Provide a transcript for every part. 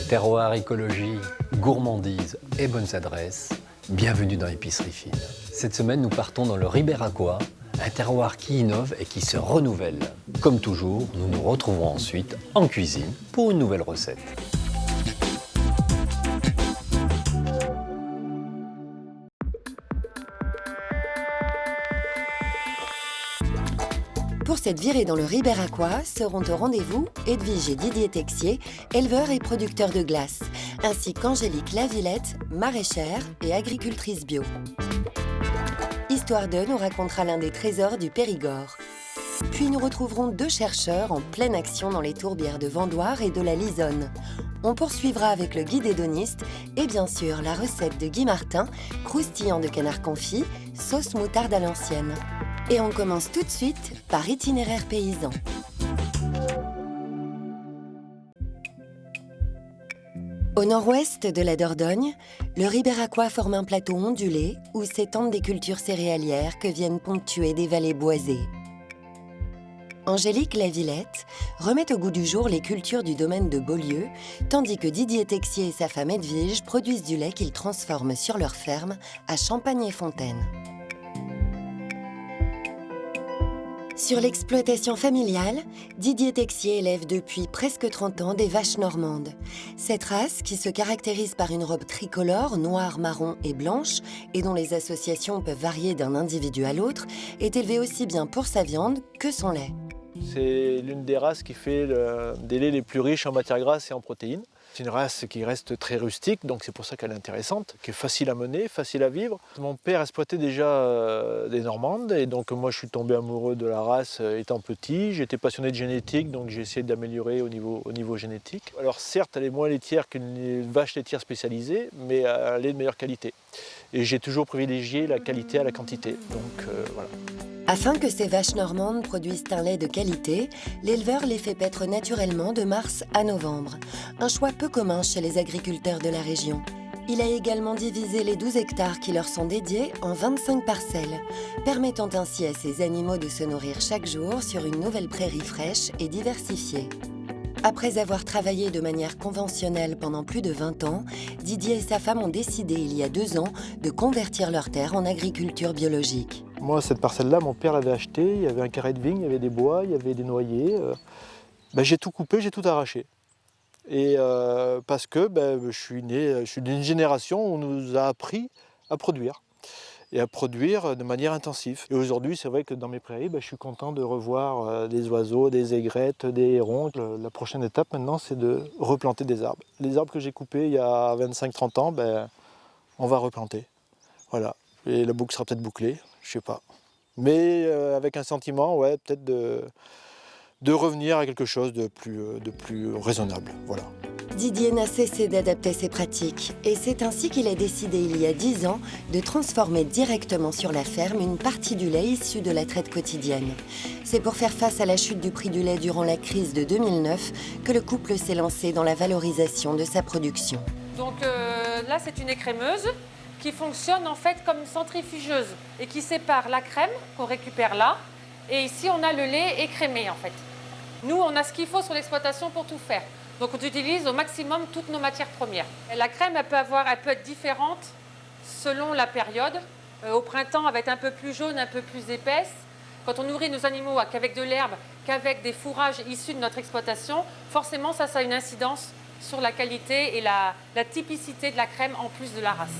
Terroir, écologie, gourmandise et bonnes adresses, bienvenue dans Épicerie Fine. Cette semaine, nous partons dans le Ribéracois, un terroir qui innove et qui se renouvelle. Comme toujours, nous nous retrouvons ensuite en cuisine pour une nouvelle recette. Pour cette virée dans le Ribéracois seront au rendez-vous Edwige et Didier Texier, éleveurs et producteurs de glace, ainsi qu'Angélique Lavillette, maraîchère et agricultrice bio. Histoire 2 nous racontera l'un des trésors du Périgord. Puis nous retrouverons deux chercheurs en pleine action dans les tourbières de Vendoire et de la Lisonne. On poursuivra avec le guide hédoniste et bien sûr la recette de Guy Martin, croustillant de canard confit, sauce moutarde à l'ancienne. Et on commence tout de suite par itinéraire paysan. Au nord-ouest de la Dordogne, le Ribéracois forme un plateau ondulé où s'étendent des cultures céréalières que viennent ponctuer des vallées boisées. Angélique Lavillette remet au goût du jour les cultures du domaine de Beaulieu, tandis que Didier Texier et sa femme Edwige produisent du lait qu'ils transforment sur leur ferme à Champagne-et-Fontaine. Sur l'exploitation familiale, Didier Texier élève depuis presque 30 ans des vaches normandes. Cette race, qui se caractérise par une robe tricolore, noire, marron et blanche, et dont les associations peuvent varier d'un individu à l'autre, est élevée aussi bien pour sa viande que son lait. C'est l'une des races qui fait des laits les plus riches en matière grasse et en protéines. C'est une race qui reste très rustique, donc c'est pour ça qu'elle est intéressante, qui est facile à mener, facile à vivre. Mon père exploitait déjà des Normandes, et donc moi je suis tombé amoureux de la race étant petit. J'étais passionné de génétique, donc j'ai essayé d'améliorer au niveau génétique. Alors certes, elle est moins laitière qu'une vache laitière spécialisée, mais elle est de meilleure qualité. Et j'ai toujours privilégié la qualité à la quantité, donc voilà. Afin que ces vaches normandes produisent un lait de qualité, l'éleveur les fait paître naturellement de mars à novembre. Un choix peu commun chez les agriculteurs de la région. Il a également divisé les 12 hectares qui leur sont dédiés en 25 parcelles, permettant ainsi à ces animaux de se nourrir chaque jour sur une nouvelle prairie fraîche et diversifiée. Après avoir travaillé de manière conventionnelle pendant plus de 20 ans, Didier et sa femme ont décidé il y a 2 ans de convertir leur terre en agriculture biologique. Moi, cette parcelle-là, mon père l'avait achetée, il y avait un carré de vigne, il y avait des bois, il y avait des noyers. J'ai tout coupé, j'ai tout arraché. Et parce que je suis d'une génération où on nous a appris à produire. Et à produire de manière intensive. Et aujourd'hui, c'est vrai que dans mes prairies, je suis content de revoir des oiseaux, des aigrettes, des hérons. La prochaine étape maintenant, c'est de replanter des arbres. Les arbres que j'ai coupés il y a 25-30 ans, on va replanter. Voilà. Et la boucle sera peut-être bouclée, je sais pas. Mais avec un sentiment, peut-être de revenir à quelque chose de plus raisonnable. Voilà. Didier n'a cessé d'adapter ses pratiques et c'est ainsi qu'il a décidé il y a 10 ans de transformer directement sur la ferme une partie du lait issu de la traite quotidienne. C'est pour faire face à la chute du prix du lait durant la crise de 2009 que le couple s'est lancé dans la valorisation de sa production. Donc là, c'est une écrémeuse qui fonctionne en fait comme une centrifugeuse et qui sépare la crème qu'on récupère là et ici on a le lait écrémé en fait. Nous, on a ce qu'il faut sur l'exploitation pour tout faire. Donc on utilise au maximum toutes nos matières premières. Et la crème, elle peut être différente selon la période. Au printemps, elle va être un peu plus jaune, un peu plus épaisse. Quand on nourrit nos animaux qu'avec de l'herbe, qu'avec des fourrages issus de notre exploitation, forcément ça a une incidence sur la qualité et la typicité de la crème en plus de la race.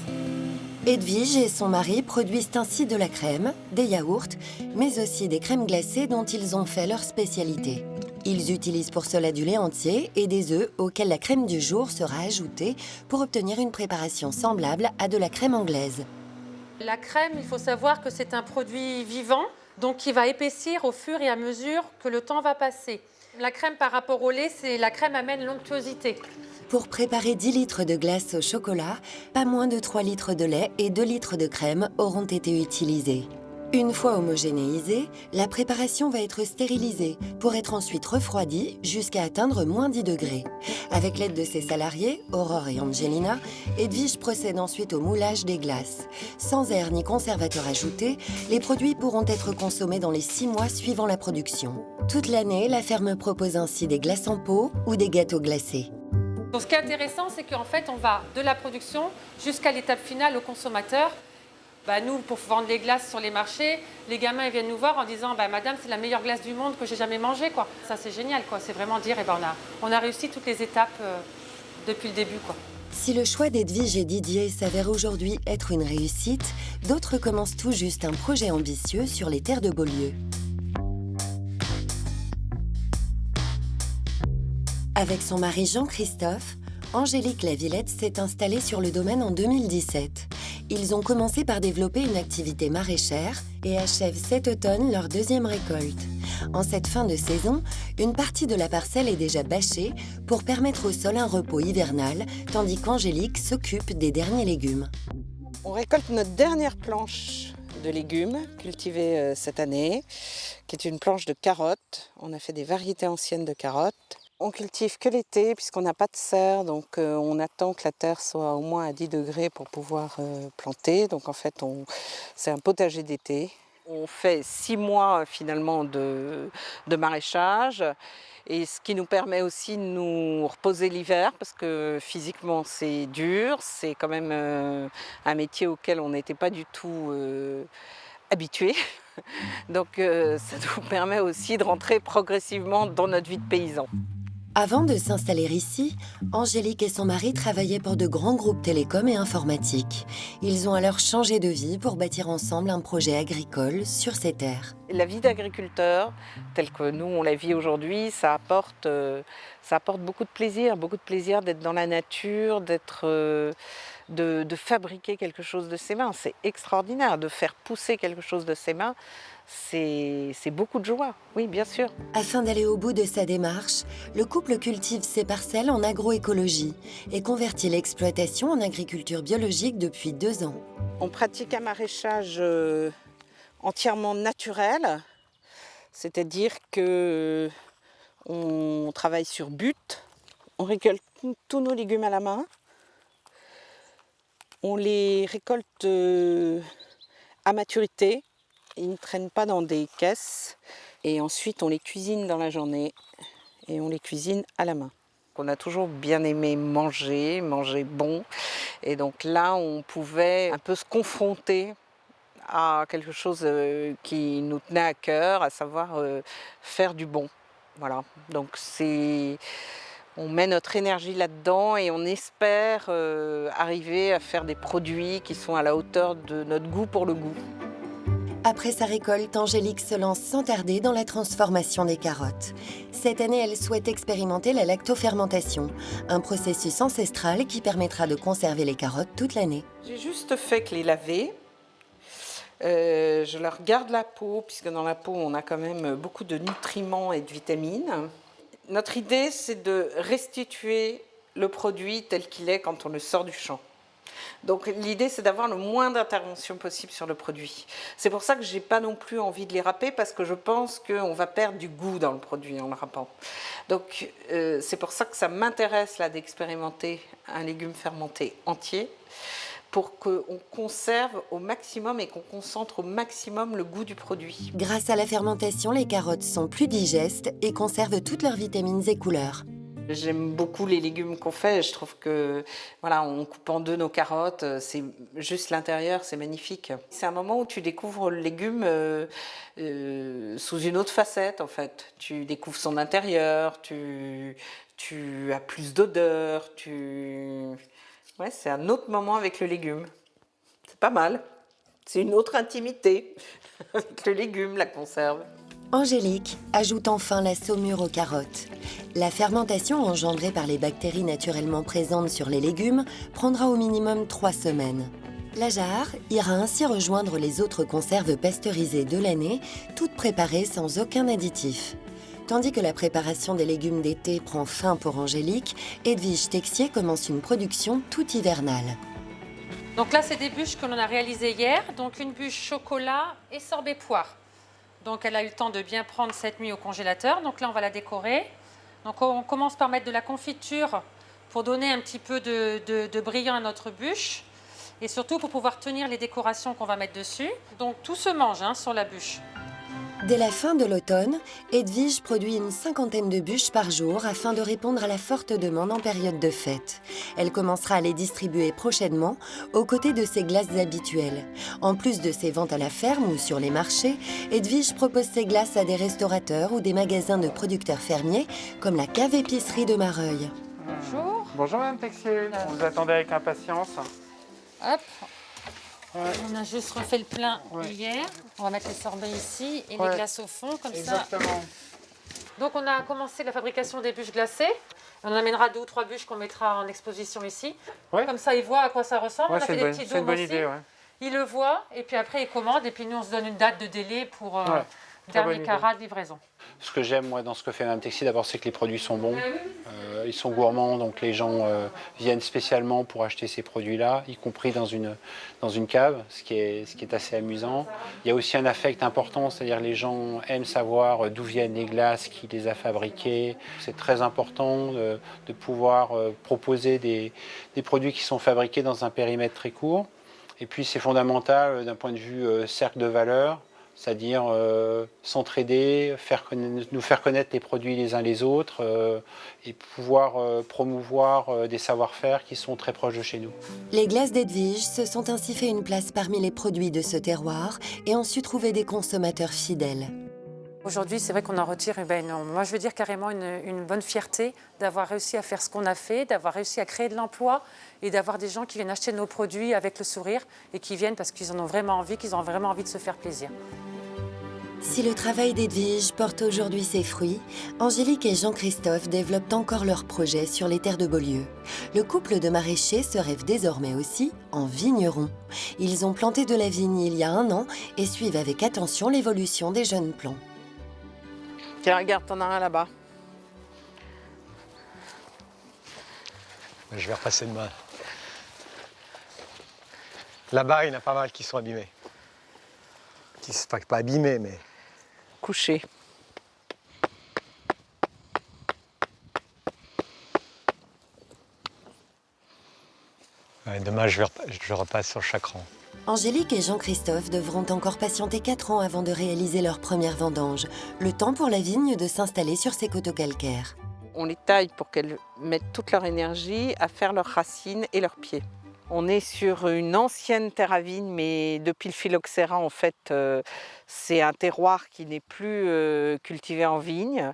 Edwige et son mari produisent ainsi de la crème, des yaourts, mais aussi des crèmes glacées dont ils ont fait leur spécialité. Ils utilisent pour cela du lait entier et des œufs auxquels la crème du jour sera ajoutée pour obtenir une préparation semblable à de la crème anglaise. La crème, il faut savoir que c'est un produit vivant, donc qui va épaissir au fur et à mesure que le temps va passer. La crème par rapport au lait, la crème amène l'onctuosité. Pour préparer 10 litres de glace au chocolat, pas moins de 3 litres de lait et 2 litres de crème auront été utilisés. Une fois homogénéisée, la préparation va être stérilisée pour être ensuite refroidie jusqu'à atteindre moins 10 degrés. Avec l'aide de ses salariés, Aurore et Angelina, Edwige procède ensuite au moulage des glaces. Sans air ni conservateur ajouté, les produits pourront être consommés dans les 6 mois suivant la production. Toute l'année, la ferme propose ainsi des glaces en pot ou des gâteaux glacés. Donc ce qui est intéressant, c'est qu'en fait, on va de la production jusqu'à l'étape finale au consommateur. Nous, pour vendre les glaces sur les marchés, les gamins ils viennent nous voir en disant Madame, c'est la meilleure glace du monde que j'ai jamais mangée, quoi. Ça, c'est génial, quoi. C'est vraiment dire on a réussi toutes les étapes depuis le début, quoi. Si le choix d'Edwige et Didier s'avère aujourd'hui être une réussite, d'autres commencent tout juste un projet ambitieux sur les terres de Beaulieu. Avec son mari Jean-Christophe, Angélique Lavillette s'est installée sur le domaine en 2017. Ils ont commencé par développer une activité maraîchère et achèvent cet automne leur deuxième récolte. En cette fin de saison, une partie de la parcelle est déjà bâchée pour permettre au sol un repos hivernal, tandis qu'Angélique s'occupe des derniers légumes. On récolte notre dernière planche de légumes cultivée cette année, qui est une planche de carottes. On a fait des variétés anciennes de carottes. On cultive que l'été puisqu'on n'a pas de serre, donc on attend que la terre soit au moins à 10 degrés pour pouvoir planter. Donc en fait, c'est un potager d'été. On fait 6 mois finalement de maraîchage, et ce qui nous permet aussi de nous reposer l'hiver parce que physiquement c'est dur, c'est quand même un métier auquel on n'était pas du tout habitué. Donc ça nous permet aussi de rentrer progressivement dans notre vie de paysan. Avant de s'installer ici, Angélique et son mari travaillaient pour de grands groupes télécoms et informatiques. Ils ont alors changé de vie pour bâtir ensemble un projet agricole sur ces terres. La vie d'agriculteur, telle que nous on la vit aujourd'hui, ça apporte beaucoup de plaisir d'être dans la nature, de fabriquer quelque chose de ses mains. C'est extraordinaire, de faire pousser quelque chose de ses mains. C'est beaucoup de joie, oui, bien sûr. Afin d'aller au bout de sa démarche, le couple cultive ses parcelles en agroécologie et convertit l'exploitation en agriculture biologique depuis 2 ans. On pratique un maraîchage entièrement naturel, c'est-à-dire que on travaille sur butte, on récolte tous nos légumes à la main, on les récolte à maturité. Ils ne traînent pas dans des caisses et ensuite on les cuisine dans la journée et on les cuisine à la main. On a toujours bien aimé manger bon, et donc là on pouvait un peu se confronter à quelque chose qui nous tenait à cœur, à savoir faire du bon. Voilà, donc on met notre énergie là-dedans et on espère arriver à faire des produits qui sont à la hauteur de notre goût pour le goût. Après sa récolte, Angélique se lance sans tarder dans la transformation des carottes. Cette année, elle souhaite expérimenter la lactofermentation, un processus ancestral qui permettra de conserver les carottes toute l'année. J'ai juste fait que les laver. Je leur garde la peau, puisque dans la peau, on a quand même beaucoup de nutriments et de vitamines. Notre idée, c'est de restituer le produit tel qu'il est quand on le sort du champ. Donc l'idée, c'est d'avoir le moins d'intervention possible sur le produit. C'est pour ça que je n'ai pas non plus envie de les râper, parce que je pense qu'on va perdre du goût dans le produit en le râpant. Donc c'est pour ça que ça m'intéresse là d'expérimenter un légume fermenté entier, pour qu'on conserve au maximum et qu'on concentre au maximum le goût du produit. Grâce à la fermentation, les carottes sont plus digestes et conservent toutes leurs vitamines et couleurs. J'aime beaucoup les légumes qu'on fait. Je trouve que, voilà, on coupe en deux nos carottes, c'est juste l'intérieur, c'est magnifique. C'est un moment où tu découvres le légume sous une autre facette, en fait. Tu découvres son intérieur, tu as plus d'odeur, Ouais, c'est un autre moment avec le légume. C'est pas mal. C'est une autre intimité avec le légume, la conserve. Angélique ajoute enfin la saumure aux carottes. La fermentation engendrée par les bactéries naturellement présentes sur les légumes prendra au minimum 3 semaines. La jarre ira ainsi rejoindre les autres conserves pasteurisées de l'année, toutes préparées sans aucun additif. Tandis que la préparation des légumes d'été prend fin pour Angélique, Edwige Texier commence une production toute hivernale. Donc là, c'est des bûches que l'on a réalisées hier. Donc une bûche chocolat et sorbet poire. Donc elle a eu le temps de bien prendre cette nuit au congélateur. Donc là, on va la décorer. Donc on commence par mettre de la confiture pour donner un petit peu de brillant à notre bûche. Et surtout pour pouvoir tenir les décorations qu'on va mettre dessus. Donc tout se mange sur la bûche. Dès la fin de l'automne, Edwige produit une 50aine de bûches par jour afin de répondre à la forte demande en période de fête. Elle commencera à les distribuer prochainement aux côtés de ses glaces habituelles. En plus de ses ventes à la ferme ou sur les marchés, Edwige propose ses glaces à des restaurateurs ou des magasins de producteurs fermiers comme la cave épicerie de Mareuil. Bonjour. Bonjour Madame Texier, on vous attendait avec impatience. Hop. On a juste refait le plein hier. On va mettre les sorbets ici et les glaces au fond, comme Exactement. ça. Donc on a commencé la fabrication des bûches glacées. On amènera 2 ou 3 bûches qu'on mettra en exposition ici. Ouais. Comme ça, ils voient à quoi ça ressemble. On a fait des petits C'est une dômes bonne aussi. idée, ouais. Ils le voient et puis après ils commandent et puis nous on se donne une date de délai pour très bonne dernier idée. carat de livraison. Ce que j'aime moi dans ce que fait Madame Texier, d'abord c'est que les produits sont bons, ils sont gourmands, donc les gens viennent spécialement pour acheter ces produits-là, y compris dans une cave, ce qui est assez amusant. Il y a aussi un affect important, c'est-à-dire les gens aiment savoir d'où viennent les glaces, qui les a fabriquées. C'est très important de pouvoir proposer des produits qui sont fabriqués dans un périmètre très court. Et puis c'est fondamental d'un point de vue cercle de valeur, c'est-à-dire s'entraider, nous faire connaître les produits les uns les autres et pouvoir promouvoir des savoir-faire qui sont très proches de chez nous. Les glaces d'Edwige se sont ainsi fait une place parmi les produits de ce terroir et ont su trouver des consommateurs fidèles. Aujourd'hui, c'est vrai qu'on en retire moi je veux dire carrément une bonne fierté d'avoir réussi à faire ce qu'on a fait, d'avoir réussi à créer de l'emploi et d'avoir des gens qui viennent acheter nos produits avec le sourire et qui viennent parce qu'ils en ont vraiment envie, qu'ils ont vraiment envie de se faire plaisir. Si le travail d'Edwige porte aujourd'hui ses fruits, Angélique et Jean-Christophe développent encore leur projet sur les terres de Beaulieu. Le couple de maraîchers se rêve désormais aussi en vignerons. Ils ont planté de la vigne il y a 1 an et suivent avec attention l'évolution des jeunes plants. Tiens, regarde, t'en as un là-bas. Je vais repasser demain. Là-bas, il y en a pas mal qui sont abîmés. Pas abîmés, mais... Couché. Ouais, demain, je repasse sur chaque rang. Angélique et Jean-Christophe devront encore patienter 4 ans avant de réaliser leur première vendange. Le temps pour la vigne de s'installer sur ses coteaux calcaires. On les taille pour qu'elles mettent toute leur énergie à faire leurs racines et leurs pieds. On est sur une ancienne terre à vigne, mais depuis le phylloxéra, en fait, c'est un terroir qui n'est plus cultivé en vigne.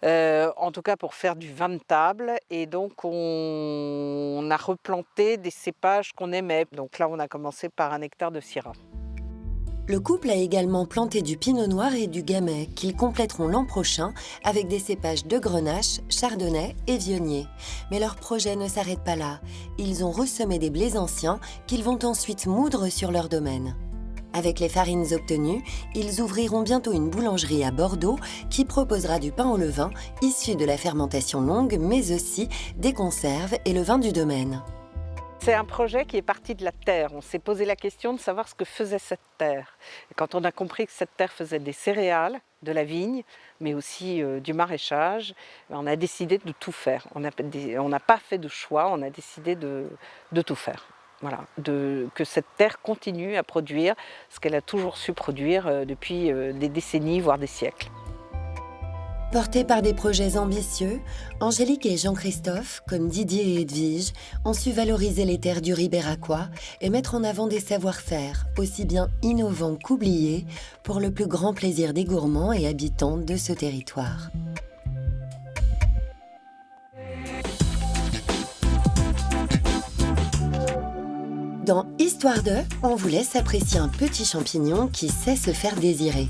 En tout cas pour faire du vin de table. Et donc on a replanté des cépages qu'on aimait. Donc là, on a commencé par un hectare de Syrah. Le couple a également planté du pinot noir et du gamay qu'ils compléteront l'an prochain avec des cépages de grenache, chardonnay et vionnier. Mais leur projet ne s'arrête pas là. Ils ont ressemé des blés anciens qu'ils vont ensuite moudre sur leur domaine. Avec les farines obtenues, ils ouvriront bientôt une boulangerie à Bordeaux qui proposera du pain au levain issu de la fermentation longue, mais aussi des conserves et le vin du domaine. C'est un projet qui est parti de la terre. On s'est posé la question de savoir ce que faisait cette terre. Et quand on a compris que cette terre faisait des céréales, de la vigne, mais aussi du maraîchage, on a décidé de tout faire. On n'a pas fait de choix, on a décidé de tout faire. Voilà, que cette terre continue à produire ce qu'elle a toujours su produire depuis des décennies, voire des siècles. Portés par des projets ambitieux, Angélique et Jean-Christophe, comme Didier et Edwige, ont su valoriser les terres du Ribéracois et mettre en avant des savoir-faire aussi bien innovants qu'oubliés pour le plus grand plaisir des gourmands et habitants de ce territoire. Dans Histoire de, on vous laisse apprécier un petit champignon qui sait se faire désirer.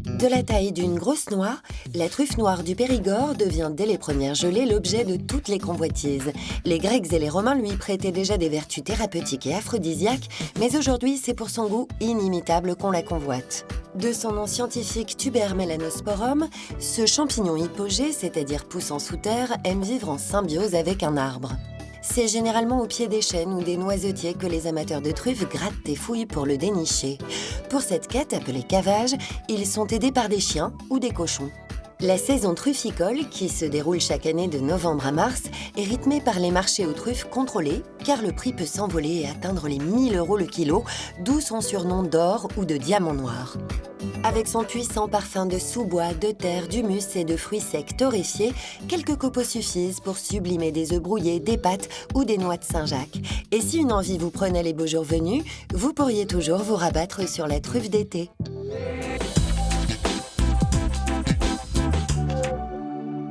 De la taille d'une grosse noix, la truffe noire du Périgord devient dès les premières gelées l'objet de toutes les convoitises. Les Grecs et les Romains lui prêtaient déjà des vertus thérapeutiques et aphrodisiaques, mais aujourd'hui c'est pour son goût inimitable qu'on la convoite. De son nom scientifique Tuber melanosporum, ce champignon hypogée, c'est-à-dire poussant sous terre, aime vivre en symbiose avec un arbre. C'est généralement au pied des chênes ou des noisetiers que les amateurs de truffes grattent et fouillent pour le dénicher. Pour cette quête appelée cavage, ils sont aidés par des chiens ou des cochons. La saison trufficole, qui se déroule chaque année de novembre à mars, est rythmée par les marchés aux truffes contrôlés, car le prix peut s'envoler et atteindre les 1000 € le kilo, d'où son surnom d'or ou de diamant noir. Avec son puissant parfum de sous-bois, de terre, d'humus et de fruits secs torréfiés, quelques copeaux suffisent pour sublimer des œufs brouillés, des pâtes ou des noix de Saint-Jacques. Et si une envie vous prenait les beaux jours venus, vous pourriez toujours vous rabattre sur la truffe d'été.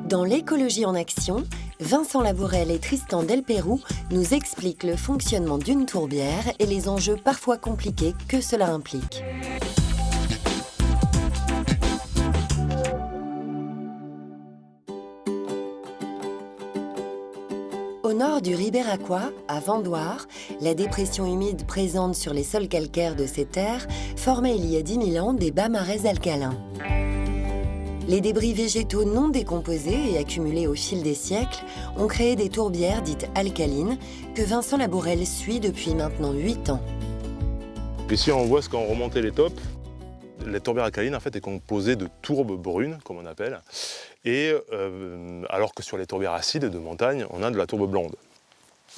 Dans l'écologie en action, Vincent Labourelle et Tristan Delpérou nous expliquent le fonctionnement d'une tourbière et les enjeux parfois compliqués que cela implique. Au nord du Ribéracois, à Vendoire, la dépression humide présente sur les sols calcaires de ces terres formait il y a 10 000 ans des bas marais alcalins. Les débris végétaux non décomposés et accumulés au fil des siècles ont créé des tourbières dites alcalines que Vincent Labourelle suit depuis maintenant 8 ans. Ici, on voit ce qu'on remontait les tops. La tourbière alcaline en fait, est composée de tourbes brunes, comme on appelle, et alors que sur les tourbières acides de montagne, on a de la tourbe blonde.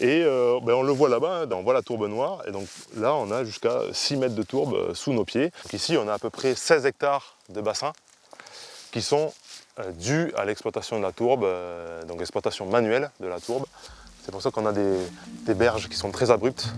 Et on le voit là-bas, on voit la tourbe noire, et donc là, on a jusqu'à 6 mètres de tourbe sous nos pieds. Donc ici, on a à peu près 16 hectares de bassins qui sont dus à l'exploitation de la tourbe, donc l'exploitation manuelle de la tourbe. C'est pour ça qu'on a des berges qui sont très abruptes.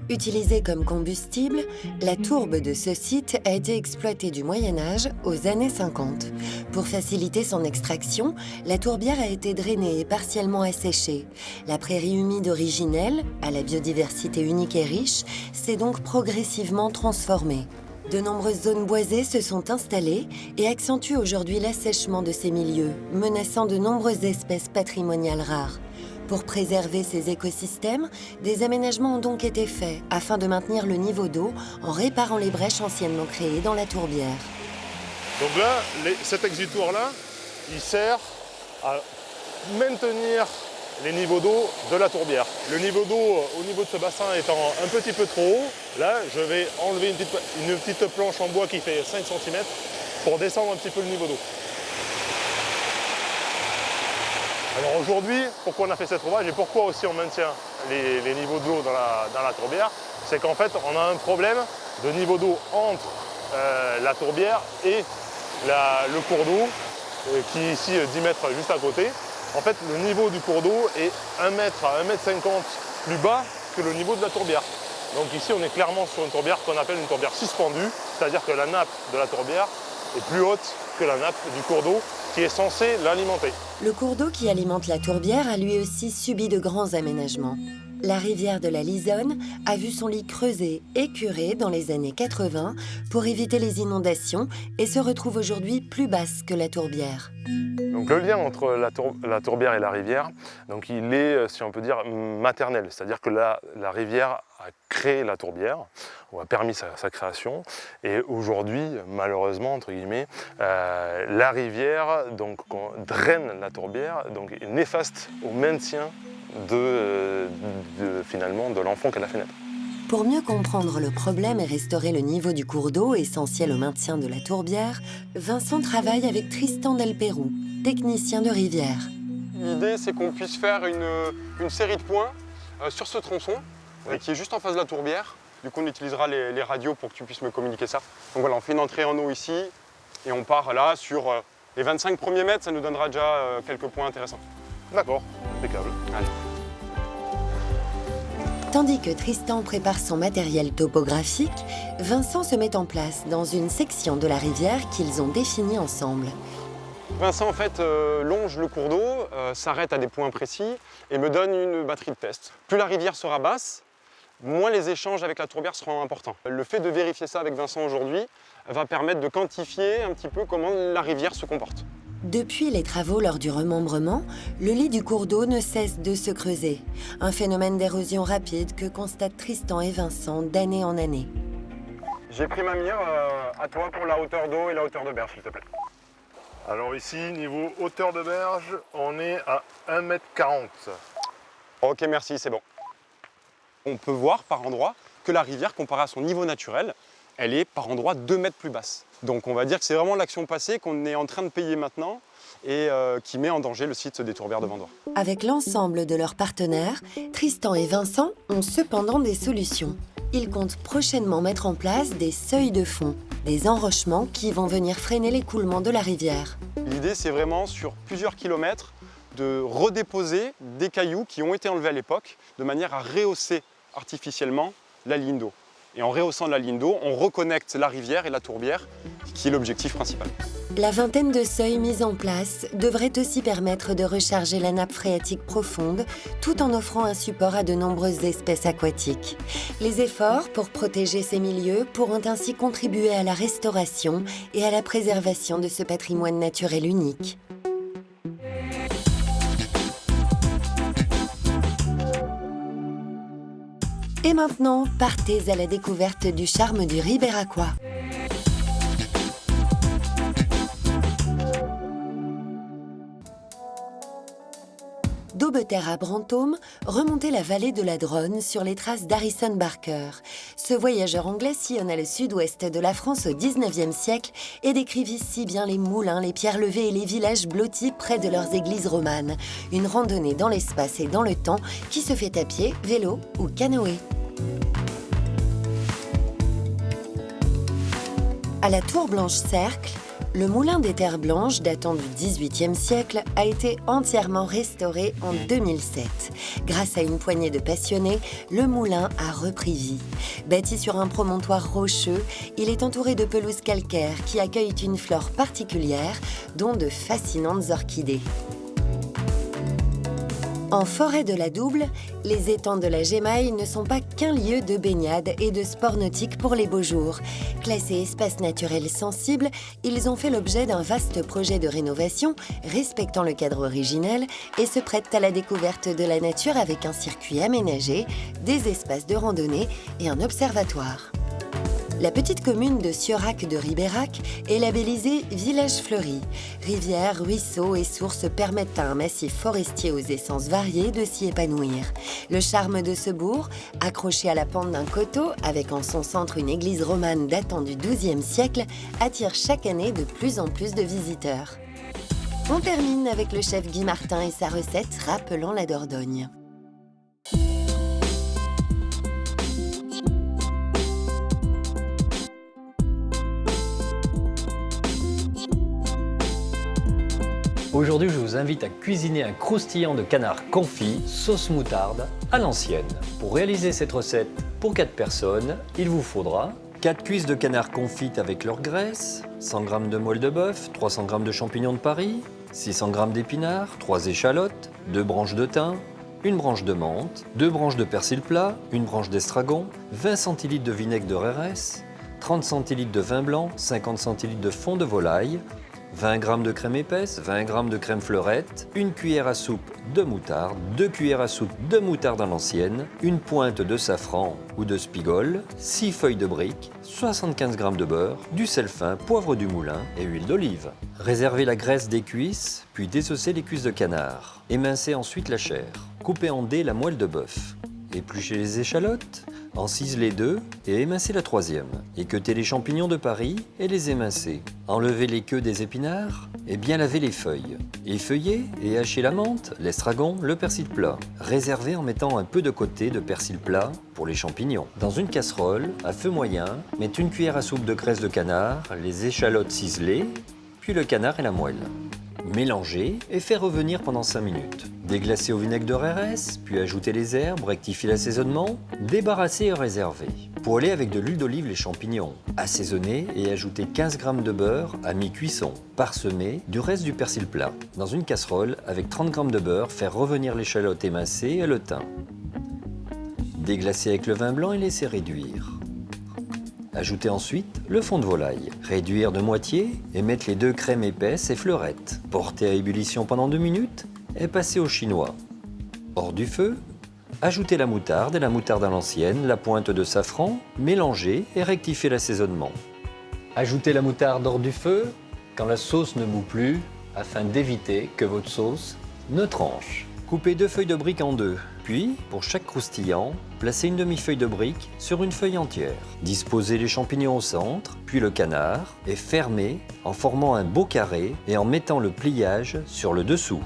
Utilisée comme combustible, la tourbe de ce site a été exploitée du Moyen-Âge aux années 50. Pour faciliter son extraction, la tourbière a été drainée et partiellement asséchée. La prairie humide originelle, à la biodiversité unique et riche, s'est donc progressivement transformée. De nombreuses zones boisées se sont installées et accentuent aujourd'hui l'assèchement de ces milieux, menaçant de nombreuses espèces patrimoniales rares. Pour préserver ces écosystèmes, des aménagements ont donc été faits afin de maintenir le niveau d'eau en réparant les brèches anciennement créées dans la tourbière. Donc là, cet exutoire-là, il sert à maintenir les niveaux d'eau de la tourbière. Le niveau d'eau au niveau de ce bassin étant un petit peu trop haut, là, je vais enlever une petite planche en bois qui fait 5 cm pour descendre un petit peu le niveau d'eau. Alors aujourd'hui, pourquoi on a fait cet ouvrage et pourquoi aussi on maintient les niveaux d'eau dans la tourbière, c'est qu'en fait on a un problème de niveau d'eau entre la tourbière et le cours d'eau qui est ici 10 mètres juste à côté. En fait le niveau du cours d'eau est 1 mètre à 1,50 m plus bas que le niveau de la tourbière. Donc ici on est clairement sur une tourbière qu'on appelle une tourbière suspendue, c'est-à-dire que la nappe de la tourbière est plus haute que la nappe du cours d'eau qui est censé l'alimenter. Le cours d'eau qui alimente la tourbière a lui aussi subi de grands aménagements. La rivière de la Lisonne a vu son lit creusé et curé dans les années 80 pour éviter les inondations et se retrouve aujourd'hui plus basse que la tourbière. Donc le lien entre la tourbière et la rivière, donc il est, si on peut dire, maternel. C'est-à-dire que la rivière a créé la tourbière, ou a permis sa création. Et aujourd'hui, malheureusement, entre guillemets, la rivière donc, draine la tourbière, donc est néfaste au maintien finalement de l'enfant qu'elle a fait naître. Pour mieux comprendre le problème et restaurer le niveau du cours d'eau, essentiel au maintien de la tourbière, Vincent travaille avec Tristan Delpérou, technicien de rivière. L'idée, c'est qu'on puisse faire une série de points sur ce tronçon, qui est juste en face de la tourbière. Du coup, on utilisera les radios pour que tu puisses me communiquer ça. Donc voilà, on fait une entrée en eau ici, et on part là sur les 25 premiers mètres, ça nous donnera déjà quelques points intéressants. D'accord, impeccable. Allez. Tandis que Tristan prépare son matériel topographique, Vincent se met en place dans une section de la rivière qu'ils ont définie ensemble. Vincent, en fait, longe le cours d'eau, s'arrête à des points précis et me donne une batterie de tests. Plus la rivière sera basse, moins les échanges avec la tourbière seront importants. Le fait de vérifier ça avec Vincent aujourd'hui va permettre de quantifier un petit peu comment la rivière se comporte. Depuis les travaux lors du remembrement, le lit du cours d'eau ne cesse de se creuser. Un phénomène d'érosion rapide que constatent Tristan et Vincent d'année en année. J'ai pris ma mire, à toi pour la hauteur d'eau et la hauteur de berge, s'il te plaît. Alors ici, niveau hauteur de berge, on est à 1,40 m. Ok, merci, c'est bon. On peut voir par endroits que la rivière, comparée à son niveau naturel, elle est par endroits 2 mètres plus basse. Donc on va dire que c'est vraiment l'action passée qu'on est en train de payer maintenant et qui met en danger le site des Tourbières de Vendoire. Avec l'ensemble de leurs partenaires, Tristan et Vincent ont cependant des solutions. Ils comptent prochainement mettre en place des seuils de fond, des enrochements qui vont venir freiner l'écoulement de la rivière. L'idée, c'est vraiment sur plusieurs kilomètres de redéposer des cailloux qui ont été enlevés à l'époque de manière à rehausser artificiellement la ligne d'eau. Et en rehaussant la ligne d'eau, on reconnecte la rivière et la tourbière, qui est l'objectif principal. La vingtaine de seuils mis en place devrait aussi permettre de recharger la nappe phréatique profonde tout en offrant un support à de nombreuses espèces aquatiques. Les efforts pour protéger ces milieux pourront ainsi contribuer à la restauration et à la préservation de ce patrimoine naturel unique. Et maintenant, partez à la découverte du charme du Ribéracois. D'Aubeterre à Brantôme, remontez la vallée de la Dronne sur les traces d'Harrison Barker. Ce voyageur anglais sillonna le sud-ouest de la France au XIXe siècle et décrivit si bien les moulins, les pierres levées et les villages blottis près de leurs églises romanes. Une randonnée dans l'espace et dans le temps qui se fait à pied, vélo ou canoë. À la Tour Blanche-Cercle, le moulin des Terres Blanches, datant du XVIIIe siècle, a été entièrement restauré en 2007. Grâce à une poignée de passionnés, le moulin a repris vie. Bâti sur un promontoire rocheux, il est entouré de pelouses calcaires qui accueillent une flore particulière, dont de fascinantes orchidées. En forêt de la Double, les étangs de la Gémaille ne sont pas qu'un lieu de baignade et de sport nautique pour les beaux jours. Classés espaces naturels sensibles, ils ont fait l'objet d'un vaste projet de rénovation respectant le cadre originel et se prêtent à la découverte de la nature avec un circuit aménagé, des espaces de randonnée et un observatoire. La petite commune de Cieurac de Ribérac est labellisée Village Fleuri. Rivières, ruisseaux et sources permettent à un massif forestier aux essences variées de s'y épanouir. Le charme de ce bourg, accroché à la pente d'un coteau, avec en son centre une église romane datant du XIIe siècle, attire chaque année de plus en plus de visiteurs. On termine avec le chef Guy Martin et sa recette rappelant la Dordogne. Aujourd'hui, je vous invite à cuisiner un croustillant de canard confit, sauce moutarde, à l'ancienne. Pour réaliser cette recette pour 4 personnes, il vous faudra 4 cuisses de canard confites avec leur graisse, 100 g de moelle de bœuf, 300 g de champignons de Paris, 600 g d'épinards, 3 échalotes, 2 branches de thym, 1 branche de menthe, 2 branches de persil plat, 1 branche d'estragon, 20 cl de vinaigre de Rérès, 30 cl de vin blanc, 50 cl de fond de volaille, 20 g de crème épaisse, 20 g de crème fleurette, 1 cuillère à soupe de moutarde, 2 cuillères à soupe de moutarde à l'ancienne, 1 pointe de safran ou de spigole, 6 feuilles de brique, 75 g de beurre, du sel fin, poivre du moulin et huile d'olive. Réservez la graisse des cuisses, puis désossez les cuisses de canard. Émincez ensuite la chair. Coupez en dés la moelle de bœuf. Épluchez les échalotes, en ciselez 2 et émincez la 3e. Équeutez les champignons de Paris et les émincez. Enlevez les queues des épinards et bien lavez les feuilles. Effeuillez et hachez la menthe, l'estragon, le persil plat. Réservez en mettant un peu de côté de persil plat pour les champignons. Dans une casserole, à feu moyen, mettez 1 cuillère à soupe de graisse de canard, les échalotes ciselées, puis le canard et la moelle. Mélangez et faites revenir pendant 5 minutes. Déglacez au vinaigre de Rérès, puis ajoutez les herbes, rectifiez l'assaisonnement, débarrassez et réservez. Poêlez avec de l'huile d'olive les champignons. Assaisonnez et ajoutez 15 g de beurre à mi-cuisson. Parsemez du reste du persil plat. Dans une casserole, avec 30 g de beurre, faire revenir l'échalote émincée et le thym. Déglacez avec le vin blanc et laissez réduire. Ajoutez ensuite le fond de volaille. Réduire de moitié et mettre les 2 crèmes épaisses et fleurettes. Porter à ébullition pendant 2 minutes et passer au chinois. Hors du feu, ajoutez la moutarde et la moutarde à l'ancienne, la pointe de safran, mélangez et rectifiez l'assaisonnement. Ajoutez la moutarde hors du feu quand la sauce ne bout plus afin d'éviter que votre sauce ne tranche. Coupez 2 feuilles de brique en deux, puis, pour chaque croustillant, placez une demi-feuille de brique sur une feuille entière. Disposez les champignons au centre, puis le canard, et fermez en formant un beau carré et en mettant le pliage sur le dessous.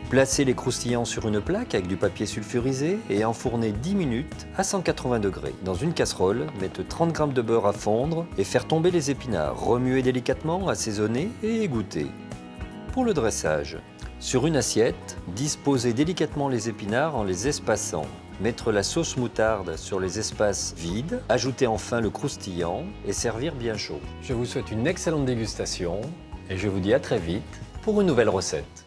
Placez les croustillants sur une plaque avec du papier sulfurisé et enfournez 10 minutes à 180 degrés. Dans une casserole, mettez 30 g de beurre à fondre et faire tomber les épinards. Remuez délicatement, assaisonnez et égouttez. Pour le dressage, sur une assiette, disposez délicatement les épinards en les espaçant. Mettre la sauce moutarde sur les espaces vides, ajouter enfin le croustillant et servir bien chaud. Je vous souhaite une excellente dégustation et je vous dis à très vite pour une nouvelle recette.